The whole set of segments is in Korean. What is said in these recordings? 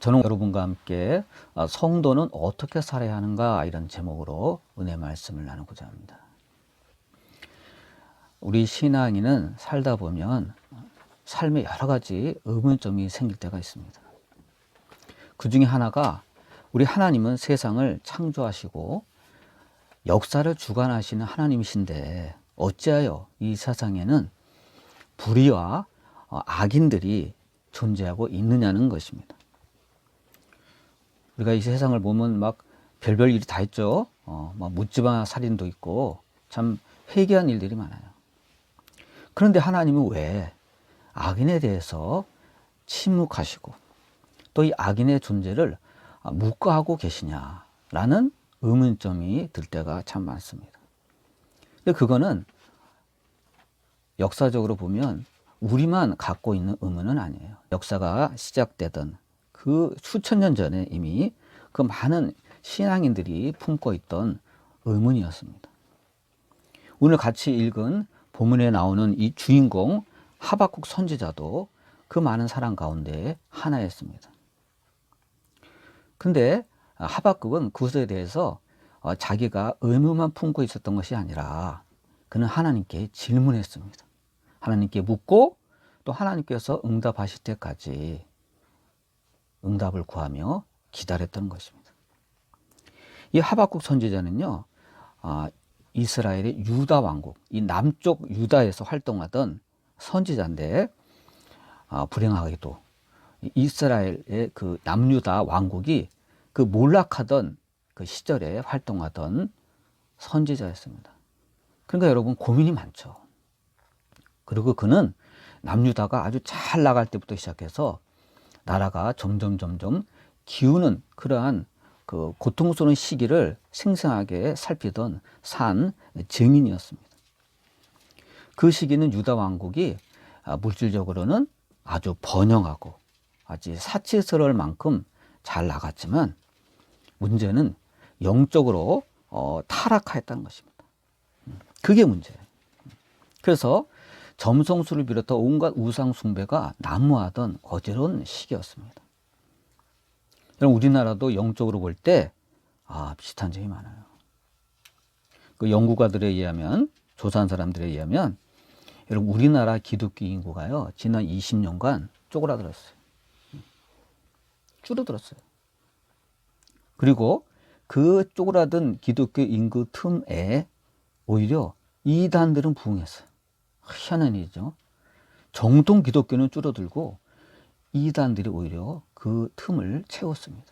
저는 여러분과 함께 성도는 어떻게 살아야 하는가 이런 제목으로 은혜 말씀을 나누고자 합니다. 우리 신앙인은 살다 보면 삶에 여러 가지 의문점이 생길 때가 있습니다. 그 중에 하나가 우리 하나님은 세상을 창조하시고 역사를 주관하시는 하나님이신데 어찌하여 이 세상에는 불의와 악인들이 존재하고 있느냐는 것입니다. 우리가 이 세상을 보면 막 별별 일이 다 있죠. 막 묻지마 살인도 있고 참 회개한 일들이 많아요. 그런데 하나님은 왜 악인에 대해서 침묵하시고 또 이 악인의 존재를 묵과하고 계시냐라는 의문점이 들 때가 참 많습니다. 근데 그거는 역사적으로 보면 우리만 갖고 있는 의문은 아니에요. 역사가 시작되던 그 수천 년 전에 이미 그 많은 신앙인들이 품고 있던 의문이었습니다. 오늘 같이 읽은 본문에 나오는 이 주인공 하박국 선지자도 그 많은 사람 가운데 하나였습니다. 근데 하박국은 그것에 대해서 자기가 의문만 품고 있었던 것이 아니라 그는 하나님께 질문했습니다. 하나님께 묻고 또 하나님께서 응답하실 때까지 응답을 구하며 기다렸던 것입니다. 이 하박국 선지자는요, 이스라엘의 유다 왕국, 이 남쪽 유다에서 활동하던 선지자인데, 불행하게도 이스라엘의 그 남유다 왕국이 그 몰락하던 그 시절에 활동하던 선지자였습니다. 그러니까 여러분 고민이 많죠. 그리고 그는 남유다가 아주 잘 나갈 때부터 시작해서 나라가 점점 기우는 그러한 그 고통스러운 시기를 생생하게 살피던 산 증인이었습니다. 그 시기는 유다 왕국이 물질적으로는 아주 번영하고 아주 사치스러울 만큼 잘 나갔지만 문제는 영적으로 타락하였다는 것입니다. 그게 문제예요. 그래서 점성술을 비롯한 온갖 우상 숭배가 난무하던 어지러운 시기였습니다. 여러분 우리나라도 영적으로 볼 때 비슷한 점이 많아요. 그 연구가들에 의하면 조사한 사람들에 의하면 여러분 우리나라 기독교 인구가요 지난 20년간 쪼그라들었어요. 줄어들었어요. 그리고 그 쪼그라든 기독교 인구 틈에 오히려 이단들은 부흥했어요. 희한한 일이죠. 정통 기독교는 줄어들고 이단들이 오히려 그 틈을 채웠습니다.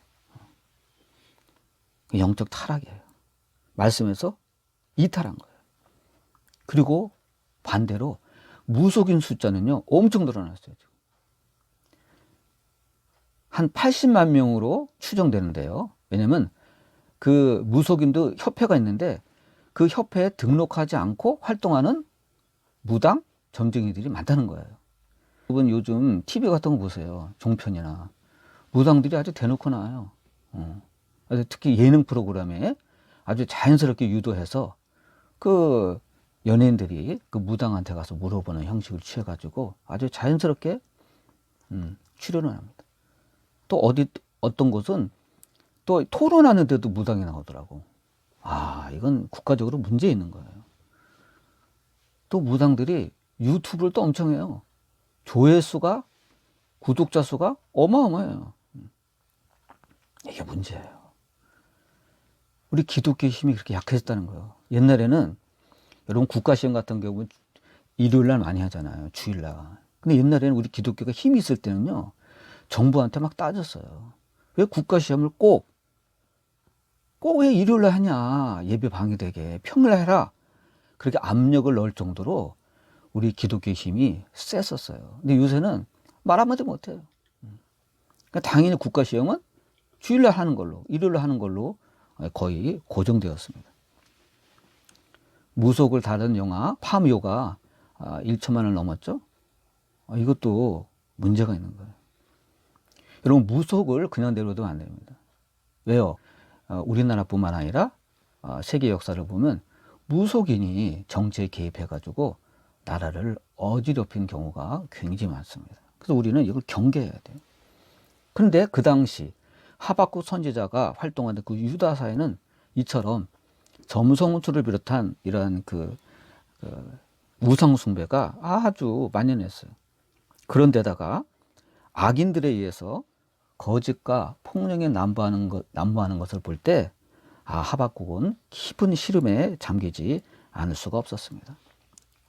영적 타락이에요. 말씀에서 이탈한 거예요. 그리고 반대로 무속인 숫자는요 엄청 늘어났어요. 지금. 한 80만 명으로 추정되는데요. 왜냐하면 그 무속인도 협회가 있는데 그 협회에 등록하지 않고 활동하는 무당 점쟁이들이 많다는 거예요. 여러분 요즘 TV 같은 거 보세요. 종편이나 무당들이 아주 대놓고 나와요. 특히 예능 프로그램에 아주 자연스럽게 유도해서 그 연예인들이 그 무당한테 가서 물어보는 형식을 취해가지고 아주 자연스럽게 출연을 합니다. 또 어떤 곳은 또 토론하는데도 무당이 나오더라고. 이건 국가적으로 문제 있는 거예요. 또 무당들이 유튜브를 또 엄청 해요. 조회수가, 구독자 수가 어마어마해요. 이게 문제예요. 우리 기독교의 힘이 그렇게 약해졌다는 거예요. 옛날에는 여러분 국가시험 같은 경우는 일요일날 많이 하잖아요. 주일날. 근데 옛날에는 우리 기독교가 힘이 있을 때는요. 정부한테 막 따졌어요. 왜 국가시험을 꼭 왜 일요일날 하냐. 예배 방해되게. 평일날 해라. 그렇게 압력을 넣을 정도로 우리 기독교의 힘이 셌었어요. 근데 요새는 말 한마디 못해요. 그러니까 당연히 국가시험은 주일날 하는 걸로, 일요일날 하는 걸로 거의 고정되었습니다. 무속을 다룬 영화 파묘가 1천만 원을 넘었죠. 이것도 문제가 있는 거예요. 여러분 무속을 그냥 내려도 안 됩니다. 왜요? 우리나라뿐만 아니라 세계 역사를 보면 무속인이 정치에 개입해가지고 나라를 어지럽힌 경우가 굉장히 많습니다. 그래서 우리는 이걸 경계해야 돼요. 그런데 그 당시 하박국 선지자가 활동하는 그 유다 사회는 이처럼 점성술을 비롯한 이러한 그 우상 숭배가 아주 만연했어요. 그런데다가 악인들에 의해서 거짓과 폭력에 난무하는 것을 볼 때 하박국은 깊은 시름에 잠기지 않을 수가 없었습니다.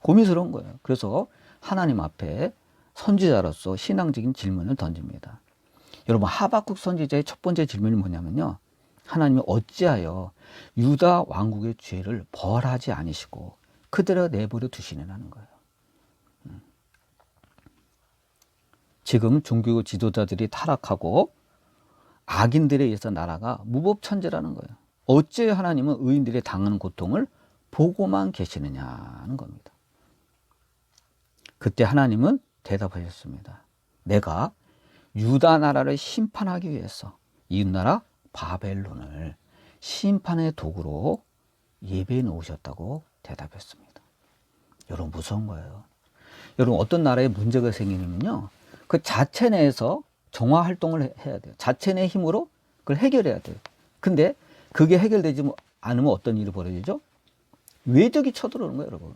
고민스러운 거예요. 그래서 하나님 앞에 선지자로서 신앙적인 질문을 던집니다. 여러분, 하박국 선지자의 첫 번째 질문이 뭐냐면요, 하나님이 어찌하여 유다 왕국의 죄를 벌하지 않으시고 그대로 내버려 두시느냐는 거예요. 지금 종교 지도자들이 타락하고 악인들에 의해서 나라가 무법천지라는 거예요. 어째 하나님은 의인들이 당하는 고통을 보고만 계시느냐는 겁니다. 그때 하나님은 대답하셨습니다. 내가 유다 나라를 심판하기 위해서 이웃나라 바벨론을 심판의 도구로 예배해 놓으셨다고 대답했습니다. 여러분, 무서운 거예요. 여러분, 어떤 나라에 문제가 생기면요, 그 자체 내에서 정화 활동을 해야 돼요. 자체 내 힘으로 그걸 해결해야 돼요. 근데 그게 해결되지 않으면 어떤 일이 벌어지죠? 외적이 쳐들어오는 거예요, 여러분.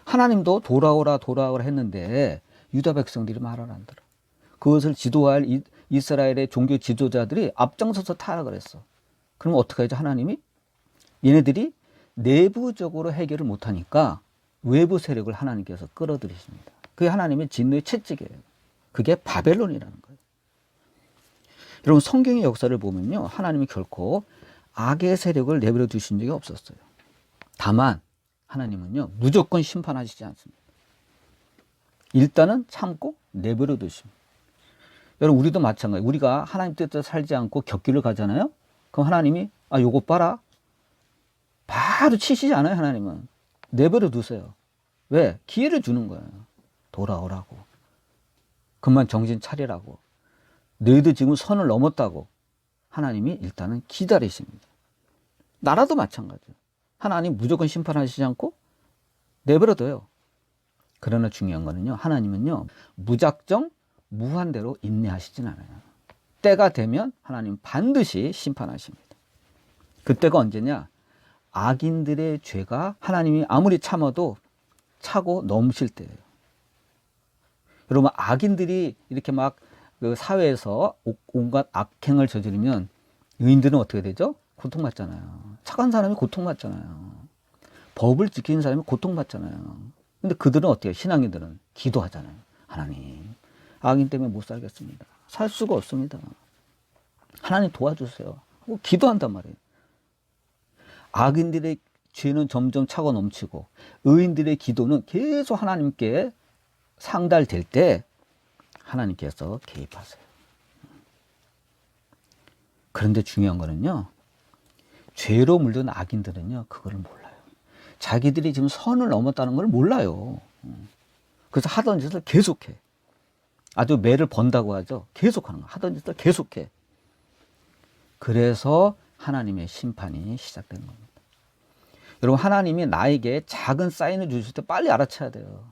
하나님도 돌아오라 했는데 유다 백성들이 말을 안 들어. 그것을 지도할 이스라엘의 종교 지도자들이 앞장서서 타락을 했어. 그럼 어떻게 하죠? 하나님이 얘네들이 내부적으로 해결을 못하니까 외부 세력을 하나님께서 끌어들이십니다. 그게 하나님의 진노의 채찍이에요. 그게 바벨론이라는 거예요. 여러분, 성경의 역사를 보면요, 하나님이 결코 악의 세력을 내버려 두신 적이 없었어요. 다만 하나님은요, 무조건 심판하시지 않습니다. 일단은 참고 내버려 두십니다. 여러분, 우리도 마찬가지예요. 우리가 하나님 뜻대로 살지 않고 격기를 가잖아요. 그럼 하나님이 요거 봐라, 바로 치시지 않아요. 하나님은 내버려 두세요. 왜? 기회를 주는 거예요. 돌아오라고, 그만 정신 차리라고, 너희도 지금 선을 넘었다고 하나님이 일단은 기다리십니다. 나라도 마찬가지예요. 하나님 무조건 심판하시지 않고 내버려둬요. 그러나 중요한 거는요, 하나님은요, 무작정 무한대로 인내하시진 않아요. 때가 되면 하나님 반드시 심판하십니다. 그때가 언제냐? 악인들의 죄가 하나님이 아무리 참아도 차고 넘칠 때예요. 여러분, 악인들이 이렇게 막 그 사회에서 온갖 악행을 저지르면 의인들은 어떻게 되죠? 고통받잖아요. 착한 사람이 고통받잖아요. 법을 지키는 사람이 고통받잖아요. 근데 그들은 어때요? 신앙인들은 기도하잖아요. 하나님, 악인 때문에 못 살겠습니다. 살 수가 없습니다. 하나님 도와주세요 하고 기도한단 말이에요. 악인들의 죄는 점점 차고 넘치고 의인들의 기도는 계속 하나님께 상달될 때 하나님께서 개입하세요. 그런데 중요한 거는요, 죄로 물든 악인들은요, 그거를 몰라요. 자기들이 지금 선을 넘었다는 걸 몰라요. 그래서 하던 짓을 계속해. 아주 매를 번다고 하죠. 계속하는 거. 하던 짓을 계속해. 그래서 하나님의 심판이 시작되는 겁니다. 여러분, 하나님이 나에게 작은 사인을 주실 때 빨리 알아채야 돼요.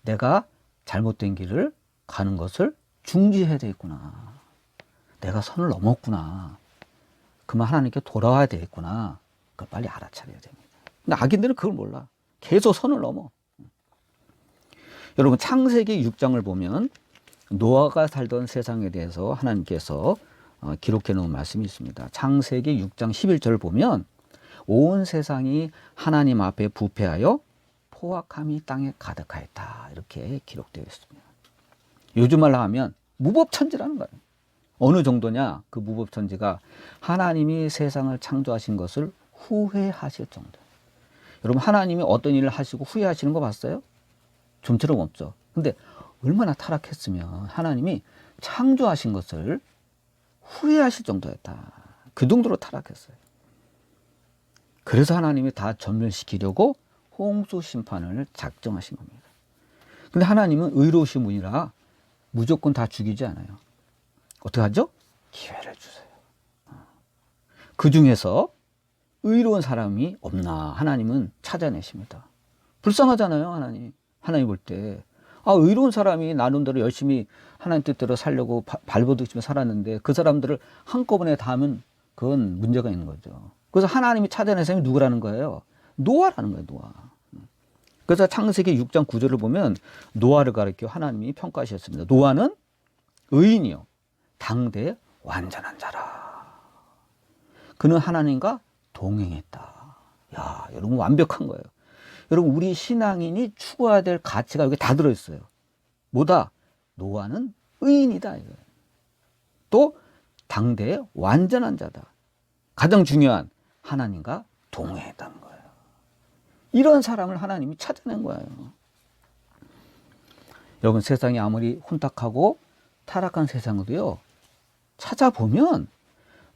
내가 잘못된 길을 가는 것을 중지해야 되겠구나. 내가 선을 넘었구나. 그러면 하나님께 돌아와야 되겠구나. 그걸 빨리 알아차려야 됩니다. 근데 악인들은 그걸 몰라. 계속 선을 넘어. 여러분, 창세기 6장을 보면 노아가 살던 세상에 대해서 하나님께서 기록해 놓은 말씀이 있습니다. 창세기 6장 11절을 보면 온 세상이 하나님 앞에 부패하여 포악함이 땅에 가득하였다, 이렇게 기록되어 있습니다. 요즘 말로 하면 무법천지라는 거예요. 어느 정도냐? 그 무법천지가 하나님이 세상을 창조하신 것을 후회하실 정도. 여러분, 하나님이 어떤 일을 하시고 후회하시는 거 봤어요? 좀처럼 없죠. 근데 얼마나 타락했으면 하나님이 창조하신 것을 후회하실 정도였다. 그 정도로 타락했어요. 그래서 하나님이 다 전멸시키려고 홍수 심판을 작정하신 겁니다. 근데 하나님은 의로우신 분이라 무조건 다 죽이지 않아요. 어떻게 하죠? 기회를 주세요. 그 중에서 의로운 사람이 없나 하나님은 찾아내십니다. 불쌍하잖아요. 하나님 볼 때 아, 의로운 사람이 나름대로 열심히 하나님 뜻대로 살려고 발버둥치며 살았는데 그 사람들을 한꺼번에 다 하면 그건 문제가 있는 거죠. 그래서 하나님이 찾아낸 사람이 누구라는 거예요? 노아라는 거예요, 노아. 그래서 창세기 6장 9절을 보면 노아를 가리켜 하나님이 평가하셨습니다. 노아는 의인이요, 당대의 완전한 자라. 그는 하나님과 동행했다. 야, 여러분 완벽한 거예요. 여러분 우리 신앙인이 추구해야 될 가치가 여기 다 들어있어요. 뭐다? 노아는 의인이다. 이거예요. 또 당대의 완전한 자다. 가장 중요한 하나님과 동행했다는 거예요. 이런 사람을 하나님이 찾아낸 거예요. 여러분 세상이 아무리 혼탁하고 타락한 세상도요, 찾아보면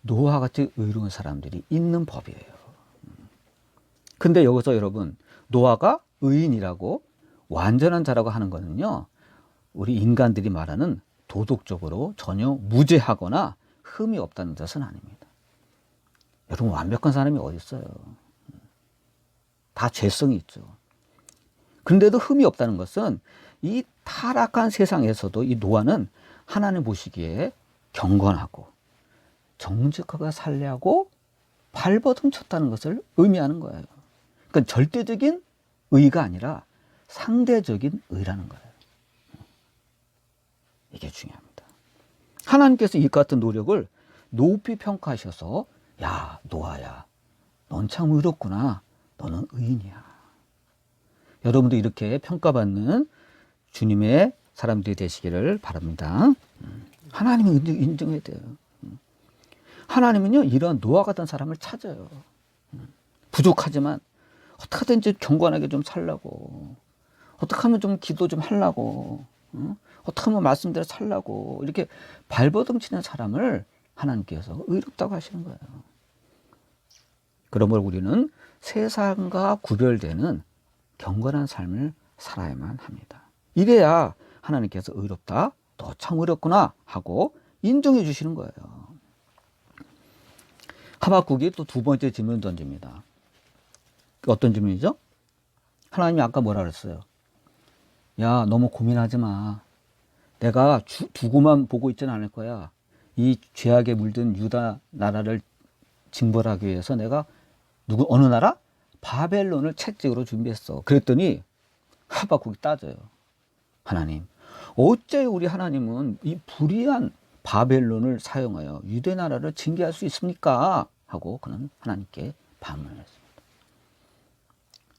노아같이 의로운 사람들이 있는 법이에요. 근데 여기서 여러분 노아가 의인이라고 완전한 자라고 하는 거는요, 우리 인간들이 말하는 도덕적으로 전혀 무죄하거나 흠이 없다는 뜻은 아닙니다. 여러분 완벽한 사람이 어디 있어요? 다 죄성이 있죠. 근데도 흠이 없다는 것은 이 타락한 세상에서도 이 노아는 하나님 보시기에 경건하고 정직하게 살려고 발버둥 쳤다는 것을 의미하는 거예요. 그러니까 절대적인 의가 아니라 상대적인 의라는 거예요. 이게 중요합니다. 하나님께서 이 같은 노력을 높이 평가하셔서 야, 노아야, 넌 참 의롭구나. 너는 의인이야. 여러분도 이렇게 평가받는 주님의 사람들이 되시기를 바랍니다. 하나님은 인정해야 돼요. 하나님은요, 이런 노아 같은 사람을 찾아요. 부족하지만 어떻게든지 경건하게 좀 살라고, 어떻게 하면 좀 기도 좀 하려고, 어떻게 하면 말씀대로 살라고 이렇게 발버둥 치는 사람을 하나님께서 의롭다고 하시는 거예요. 그러므로 우리는 세상과 구별되는 경건한 삶을 살아야만 합니다. 이래야 하나님께서 의롭다, 너 참 의롭구나 하고 인정해 주시는 거예요. 하박국이 또 두 번째 질문을 던집니다. 어떤 질문이죠? 하나님이 아까 뭐라 그랬어요? 야, 너무 고민하지 마. 내가 두고만 보고 있지는 않을 거야. 이 죄악에 물든 유다 나라를 징벌하기 위해서 내가 어느 나라? 바벨론을 채찍으로 준비했어. 그랬더니 하박국이 따져요. 하나님, 어째 우리 하나님은 이 불의한 바벨론을 사용하여 유대 나라를 징계할 수 있습니까? 하고 그는 하나님께 반문을 했습니다.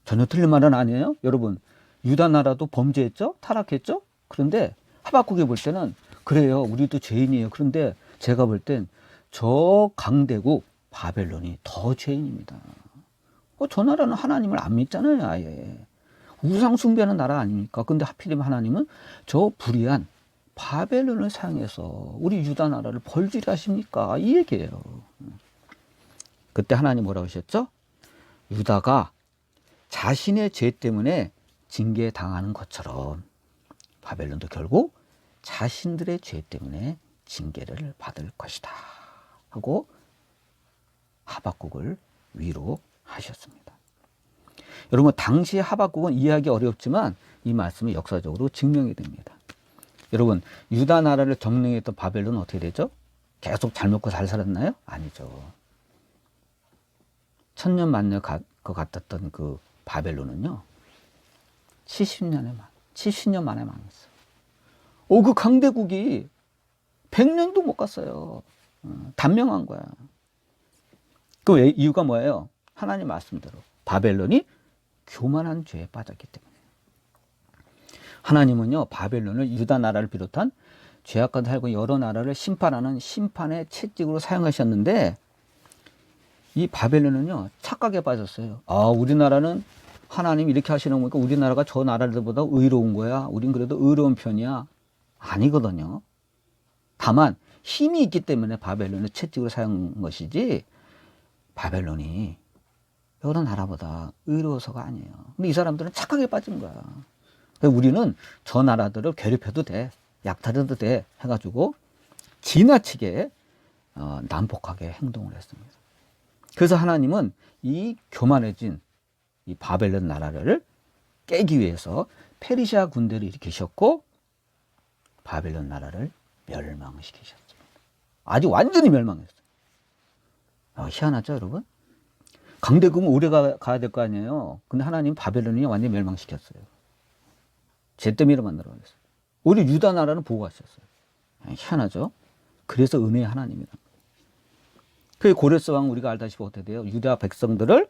전혀 틀린 말은 아니에요. 여러분, 유다 나라도 범죄했죠? 타락했죠? 그런데 하박국이 볼 때는 그래요, 우리도 죄인이에요. 그런데 제가 볼 땐 저 강대국 바벨론이 더 죄인입니다. 저 나라는 하나님을 안 믿잖아요. 아예 우상 숭배하는 나라 아닙니까? 근데 하필이면 하나님은 저 불의한 바벨론을 사용해서 우리 유다 나라를 벌주리 하십니까? 이 얘기예요. 그때 하나님 뭐라고 하셨죠? 유다가 자신의 죄 때문에 징계당하는 것처럼 바벨론도 결국 자신들의 죄 때문에 징계를 받을 것이다 하고 하박국을 위로하셨습니다. 여러분, 당시 하박국은 이해하기 어렵지만 이 말씀이 역사적으로 증명이 됩니다. 여러분, 유다 나라를 점령했던 바벨론은 어떻게 되죠? 계속 잘 먹고 잘 살았나요? 아니죠. 천년만년 것 같았던 그 바벨론은요, 70년 만에 망했어요. 그 강대국이 100년도 못 갔어요. 단명한 거야. 그 이유가 뭐예요? 하나님 말씀대로 바벨론이 교만한 죄에 빠졌기 때문에. 하나님은요, 바벨론을 유다 나라를 비롯한 죄악과 살고 여러 나라를 심판하는 심판의 채찍으로 사용하셨는데, 이 바벨론은요, 착각에 빠졌어요. 우리나라는 하나님이 이렇게 하시는 거니까 우리나라가 저 나라들보다 의로운 거야. 우린 그래도 의로운 편이야. 아니거든요. 다만 힘이 있기 때문에 바벨론을 채찍으로 사용한 것이지 바벨론이 여러 나라보다 의로워서가 아니에요. 근데 이 사람들은 착각에 빠진 거야. 우리는 저 나라들을 괴롭혀도 돼, 약탈해도 돼 해가지고 지나치게 난폭하게 행동을 했습니다. 그래서 하나님은 이 교만해진 이 바벨론 나라를 깨기 위해서 페르시아 군대를 일으키셨고 바벨론 나라를 멸망시키셨습니다. 아주 완전히 멸망했어요. 희한하죠, 여러분? 강대국은 오래 가야 될 거 아니에요. 근데 하나님 바벨론이 완전히 멸망시켰어요. 잿더미로 만들어버렸어요. 우리 유다 나라는 보호하셨어요. 희한하죠? 그래서 은혜의 하나님이다. 그 고레스 왕 우리가 알다시피 어떻게 돼요? 유다 백성들을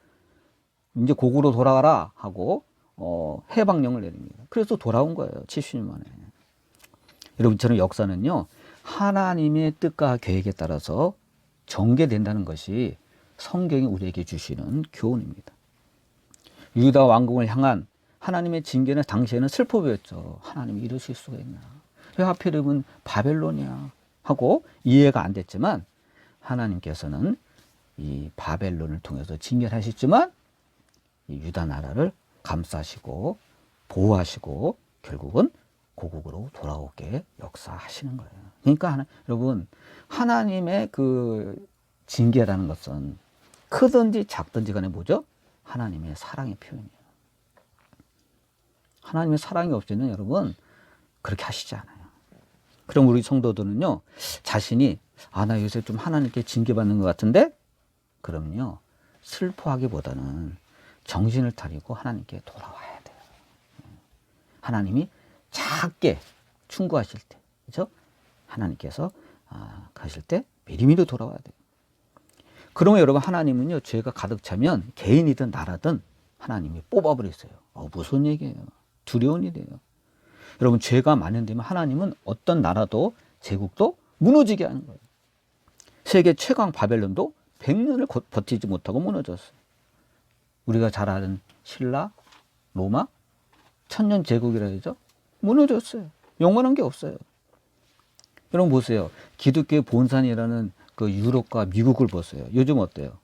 이제 고국으로 돌아가라 하고 해방령을 내립니다. 그래서 돌아온 거예요. 70년 만에. 여러분처럼 역사는요, 하나님의 뜻과 계획에 따라서 전개된다는 것이 성경이 우리에게 주시는 교훈입니다. 유다 왕국을 향한 하나님의 징계는 당시에는 슬퍼 보였죠. 하나님이 이러실 수가 있나. 왜 하필이면 바벨론이야 하고 이해가 안 됐지만 하나님께서는 이 바벨론을 통해서 징계를 하셨지만 이 유다 나라를 감싸시고 보호하시고 결국은 고국으로 돌아오게 역사하시는 거예요. 그러니까 여러분, 하나님의 그 징계라는 것은 크든지 작든지 간에 뭐죠? 하나님의 사랑의 표현이에요. 하나님의 사랑이 없이는 여러분 그렇게 하시지 않아요. 그럼 우리 성도들은요, 자신이 나 요새 좀 하나님께 징계받는 것 같은데, 그럼요, 슬퍼하기보다는 정신을 차리고 하나님께 돌아와야 돼요. 하나님이 작게 충고하실 때, 그렇죠? 하나님께서 가실 때 미리미리 돌아와야 돼요. 그러면 여러분, 하나님은요, 죄가 가득 차면 개인이든 나라든 하나님이 뽑아버렸어요. 무슨 얘기예요? 두려운 일이에요. 여러분, 죄가 만연되면 하나님은 어떤 나라도 제국도 무너지게 하는 거예요. 세계 최강 바벨론도 100년을 버티지 못하고 무너졌어요. 우리가 잘 아는 신라, 로마, 천년 제국이라 하죠. 무너졌어요. 영원한 게 없어요. 여러분 보세요. 기독교의 본산이라는 그 유럽과 미국을 보세요. 요즘 어때요?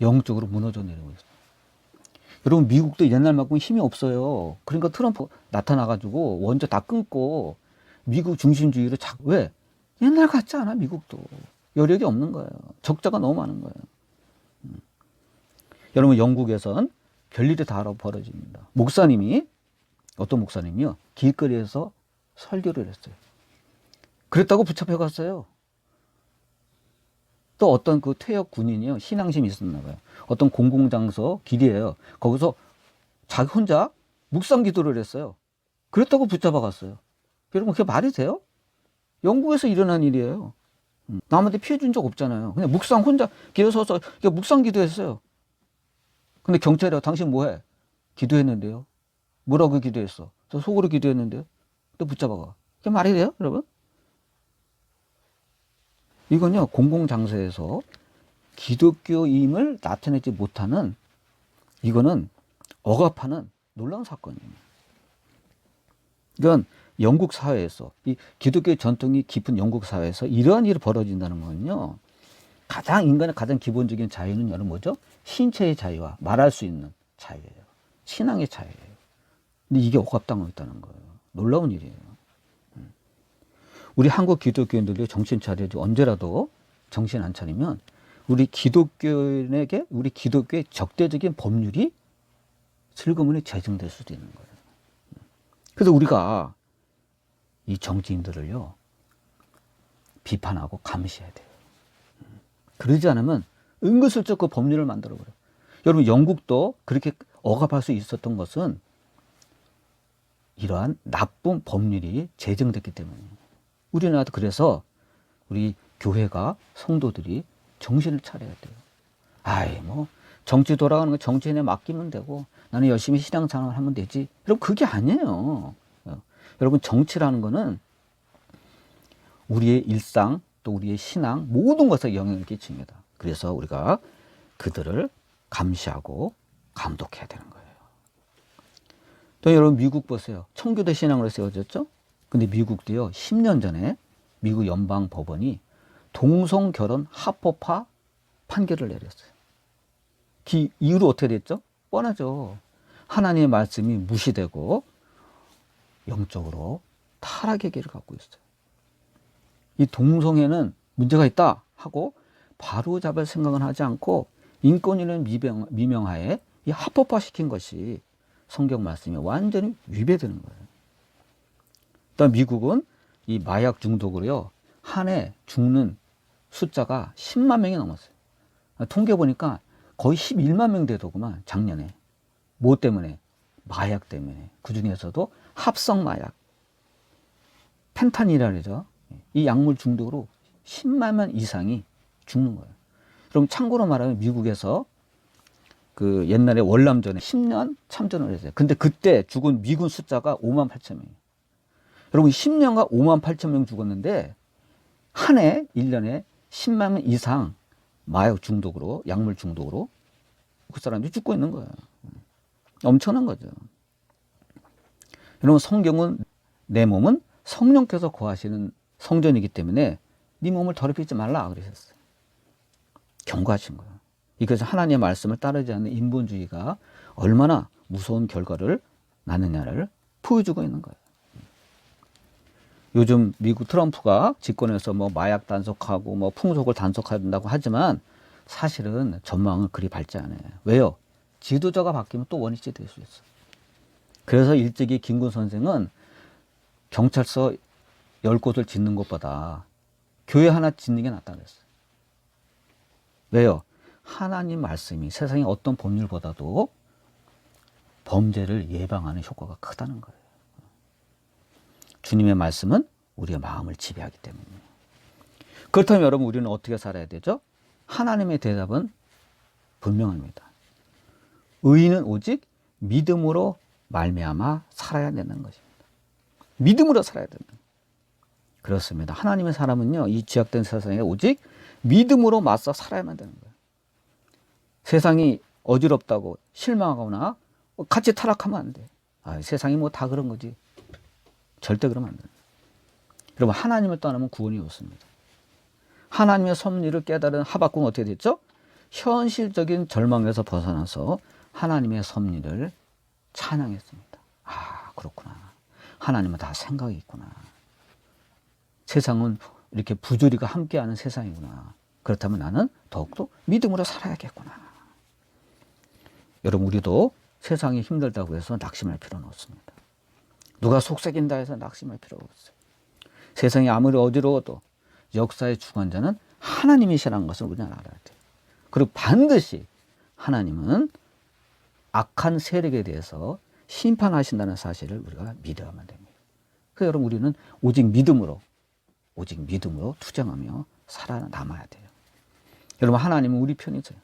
영적으로 무너져 내리고 있어요. 여러분, 미국도 옛날만큼 힘이 없어요. 그러니까 트럼프 나타나가지고 원조 다 끊고 미국 중심주의로 왜? 옛날 같지 않아, 미국도. 여력이 없는 거예요. 적자가 너무 많은 거예요. 여러분, 영국에선 별일이 다 벌어집니다. 어떤 목사님이요, 길거리에서 설교를 했어요. 그랬다고 붙잡혀 갔어요. 또 어떤 그 퇴역 군인이요, 신앙심이 있었나 봐요. 어떤 공공장소 길이에요. 거기서 자기 혼자 묵상 기도를 했어요. 그랬다고 붙잡아 갔어요. 여러분, 그게 말이 돼요? 영국에서 일어난 일이에요. 남한테 피해 준 적 없잖아요. 그냥 묵상 혼자 길에 서서 묵상 기도했어요. 근데 경찰이 당신 뭐해? 기도했는데요. 뭐라고 기도했어? 저 속으로 기도했는데요. 또 붙잡아가. 그게 말이 돼요, 여러분? 이건요, 공공장소에서 기독교임을 나타내지 못하는, 이거는 억압하는 놀라운 사건이에요. 이건 영국 사회에서, 이 기독교의 전통이 깊은 영국 사회에서 이러한 일이 벌어진다는 건요, 인간의 가장 기본적인 자유는 여러분 뭐죠? 신체의 자유와 말할 수 있는 자유예요. 신앙의 자유예요. 근데 이게 억압당하고 있다는 거예요. 놀라운 일이에요. 우리 한국 기독교인들이 정신 차려야지. 언제라도 정신 안 차리면 우리 기독교인에게 우리 기독교의 적대적인 법률이 슬그머니 제정될 수도 있는 거예요. 그래서 우리가 이 정치인들을요, 비판하고 감시해야 돼요. 그러지 않으면 은근슬쩍 그 법률을 만들어버려요. 여러분, 영국도 그렇게 억압할 수 있었던 것은 이러한 나쁜 법률이 제정됐기 때문이에요. 우리나라도 그래서 우리 교회가, 성도들이 정신을 차려야 돼요. 정치 돌아가는 거 정치인에 맡기면 되고 나는 열심히 신앙생활 하면 되지. 여러분, 그게 아니에요. 여러분, 정치라는 거는 우리의 일상, 또 우리의 신앙, 모든 것에 영향을 끼칩니다. 그래서 우리가 그들을 감시하고 감독해야 되는 거예요. 또 여러분, 미국 보세요. 청교도 신앙으로 세워졌죠? 근데 미국도요, 10년 전에 미국 연방 법원이 동성 결혼 합법화 판결을 내렸어요. 이유로 어떻게 됐죠? 뻔하죠. 하나님의 말씀이 무시되고 영적으로 타락의 길을 갖고 있어요. 이 동성애는 문제가 있다 하고 바로 잡을 생각은 하지 않고 인권이라는 미명하에 이 합법화 시킨 것이 성경 말씀이 완전히 위배되는 거예요. 또 미국은 이 마약 중독으로요, 한 해 죽는 숫자가 10만 명이 넘었어요. 통계 보니까 거의 11만 명 되더구만, 작년에. 뭐 때문에? 마약 때문에. 그 중에서도 합성 마약, 펜타닐이라고 그러죠. 이 약물 중독으로 10만 명 이상이 죽는 거예요. 그럼 참고로 말하면 미국에서 그 옛날에 월남전에 10년 참전을 했어요. 근데 그때 죽은 미군 숫자가 5만 8천 명이에요. 여러분 10년간 5만 8천 명 죽었는데 한 해 1년에 10만 명 이상 마약 중독으로, 약물 중독으로 그 사람들이 죽고 있는 거예요. 엄청난 거죠. 여러분 성경은 내 몸은 성령께서 거하시는 성전이기 때문에 네 몸을 더럽히지 말라 그러셨어요. 경고하신 거예요. 이것은 하나님의 말씀을 따르지 않는 인본주의가 얼마나 무서운 결과를 낳느냐를 보여주고 있는 거예요. 요즘 미국 트럼프가 집권해서 뭐 마약 단속하고 뭐 풍속을 단속한다고 하지만 사실은 전망은 그리 밝지 않아요. 왜요? 지도자가 바뀌면 또 원위치 될 수 있어. 그래서 일찍이 김군 선생은 경찰서 10곳을 짓는 것보다 교회 하나 짓는 게 낫다고 했어요. 왜요? 하나님 말씀이 세상의 어떤 법률보다도 범죄를 예방하는 효과가 크다는 거예요. 주님의 말씀은 우리의 마음을 지배하기 때문이에요. 그렇다면 여러분 우리는 어떻게 살아야 되죠? 하나님의 대답은 분명합니다. 의인은 오직 믿음으로 말미암아 살아야 되는 것입니다. 믿음으로 살아야 된다. 그렇습니다. 하나님의 사람은요, 이 죄악된 세상에 오직 믿음으로 맞서 살아야만 되는 거예요. 세상이 어지럽다고 실망하거나 같이 타락하면 안 돼. 세상이 뭐 다 그런 거지. 절대 그러면 안 돼요. 여러분 하나님을 떠나면 구원이 없습니다. 하나님의 섭리를 깨달은 하박국은 어떻게 됐죠? 현실적인 절망에서 벗어나서 하나님의 섭리를 찬양했습니다. 그렇구나. 하나님은 다 생각이 있구나. 세상은 이렇게 부조리가 함께하는 세상이구나. 그렇다면 나는 더욱더 믿음으로 살아야겠구나. 여러분 우리도 세상이 힘들다고 해서 낙심할 필요는 없습니다. 누가 속삭인다 해서 낙심할 필요가 없어요. 세상이 아무리 어지러워도 역사의 주관자는 하나님이시라는 것을 우리는 알아야 돼요. 그리고 반드시 하나님은 악한 세력에 대해서 심판하신다는 사실을 우리가 믿어야만 됩니다. 그래서 여러분 우리는 오직 믿음으로 투쟁하며 살아남아야 돼요. 여러분 하나님은 우리 편이세요.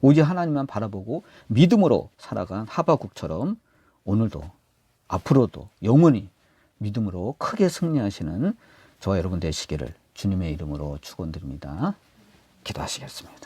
오직 하나님만 바라보고 믿음으로 살아간 하박국처럼 오늘도 앞으로도 영원히 믿음으로 크게 승리하시는 저와 여러분 되시기를 주님의 이름으로 축원드립니다. 기도하시겠습니다.